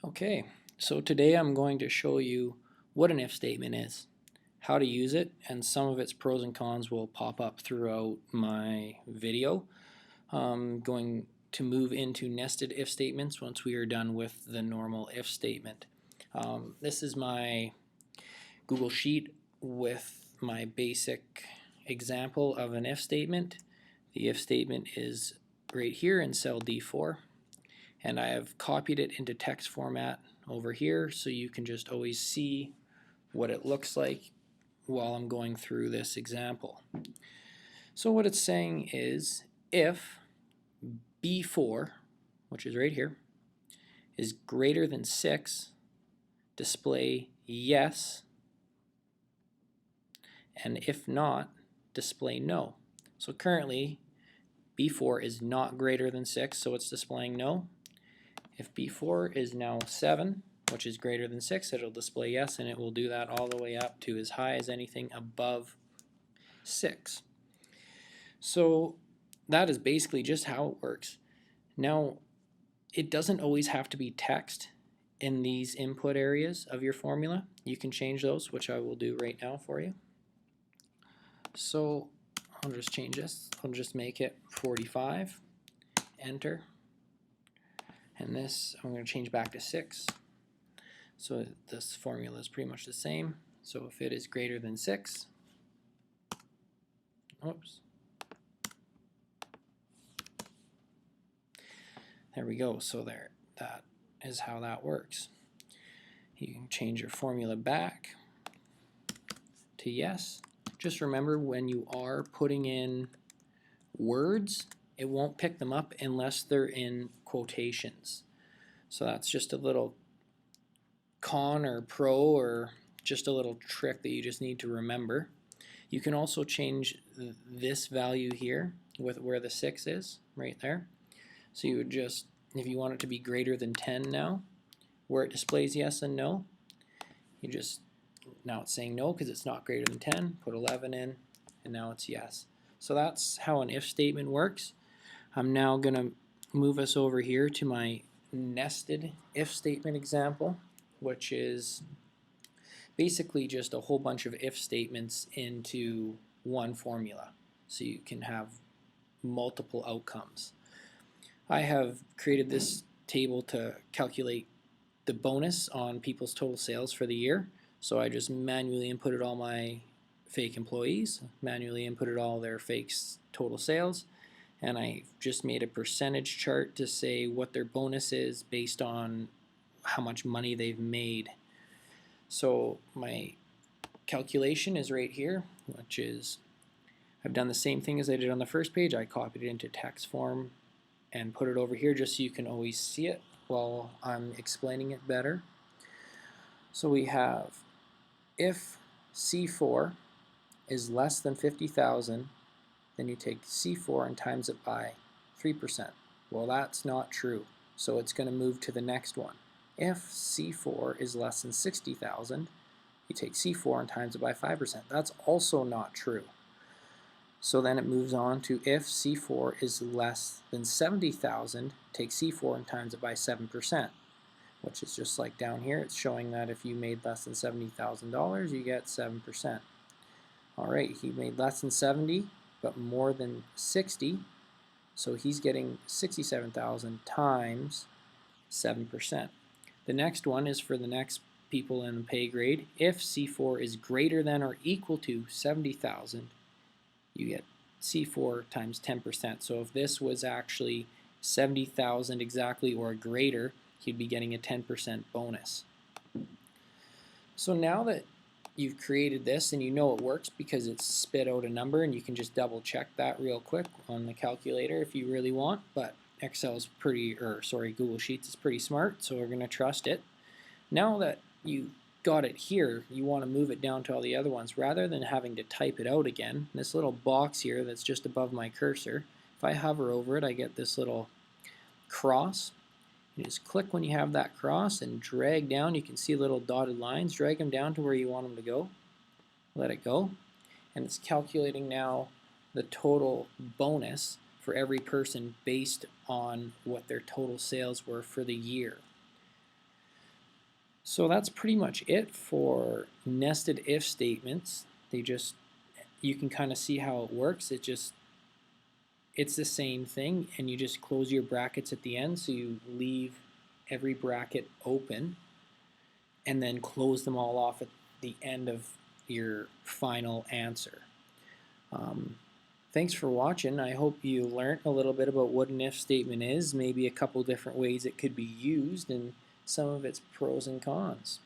Okay, so today I'm going to show you what an if statement is, how to use it, and some of its pros and cons will pop up throughout my video. I'm going to move into nested if statements once we are done with the normal if statement. This is my Google Sheet with my basic example of an if statement. The if statement is right here in cell D4. And I have copied it into text format over here so you can just always see what it looks like while I'm going through this example. So what it's saying is if B4, which is right here, is greater than 6, display yes, and if not, display no. So currently B4 is not greater than 6, so it's displaying no. If B4 is now 7, which is greater than 6, it'll display yes, and it will do that all the way up to as high as anything above 6. So that is basically just how it works. Now, it doesn't always have to be text in these input areas of your formula. You can change those, which I will do right now for you. So I'll just change this. I'll just make it 45, enter. And this I'm going to change back to 6. So this formula is pretty much the same. So if it is greater than 6, oops, there we go. So there, that is how that works. You can change your formula back to yes. Just remember, when you are putting in words, it won't pick them up unless they're in quotations. So that's just a little con or pro, or just a little trick that you just need to remember. You can also change this value here with where the 6 is, right there. So you would just, if you want it to be greater than 10 now, where it displays yes and no, you just, now it's saying no because it's not greater than 10, put 11 in, and now it's yes. So that's how an if statement works. I'm now going to move us over here to my nested if statement example, which is basically just a whole bunch of if statements into one formula, so you can have multiple outcomes. I have created this table to calculate the bonus on people's total sales for the year. So I just manually inputted all my fake employees, manually inputted all their fake total sales, and I just made a percentage chart to say what their bonus is based on how much money they've made. So my calculation is right here, which is, I've done the same thing as I did on the first page. I copied it into text form and put it over here just so you can always see it while I'm explaining it better. So we have, if C4 is less than 50,000, then you take C4 and times it by 3%. Well, that's not true, so it's going to move to the next one. If C4 is less than 60,000, you take C4 and times it by 5%. That's also not true. So then it moves on to if C4 is less than 70,000, take C4 and times it by 7%, which is just like down here. It's showing that if you made less than $70,000, you get 7%. All right, he made less than 70, but more than 60, so he's getting 67,000 times 7%. The next one is for the next people in the pay grade. If C4 is greater than or equal to 70,000, you get C4 times 10%. So if this was actually 70,000 exactly or greater, he'd be getting a 10% bonus. So now that you've created this and you know it works because it's spit out a number, and you can just double check that real quick on the calculator if you really want, but Excel's Google Sheets is pretty smart, so we're going to trust it. Now that you got it here, you want to move it down to all the other ones. Rather than having to type it out again, this little box here that's just above my cursor, if I hover over it, I get this little cross. You just click when you have that cross and drag down. You can see little dotted lines. Drag them down to where you want them to go. Let it go. And it's calculating now the total bonus for every person based on what their total sales were for the year. So that's pretty much it for nested if statements. You can kind of see how it works. It's the same thing, and you just close your brackets at the end, so you leave every bracket open and then close them all off at the end of your final answer. Thanks for watching. I hope you learned a little bit about what an if statement is, maybe a couple different ways it could be used, and some of its pros and cons.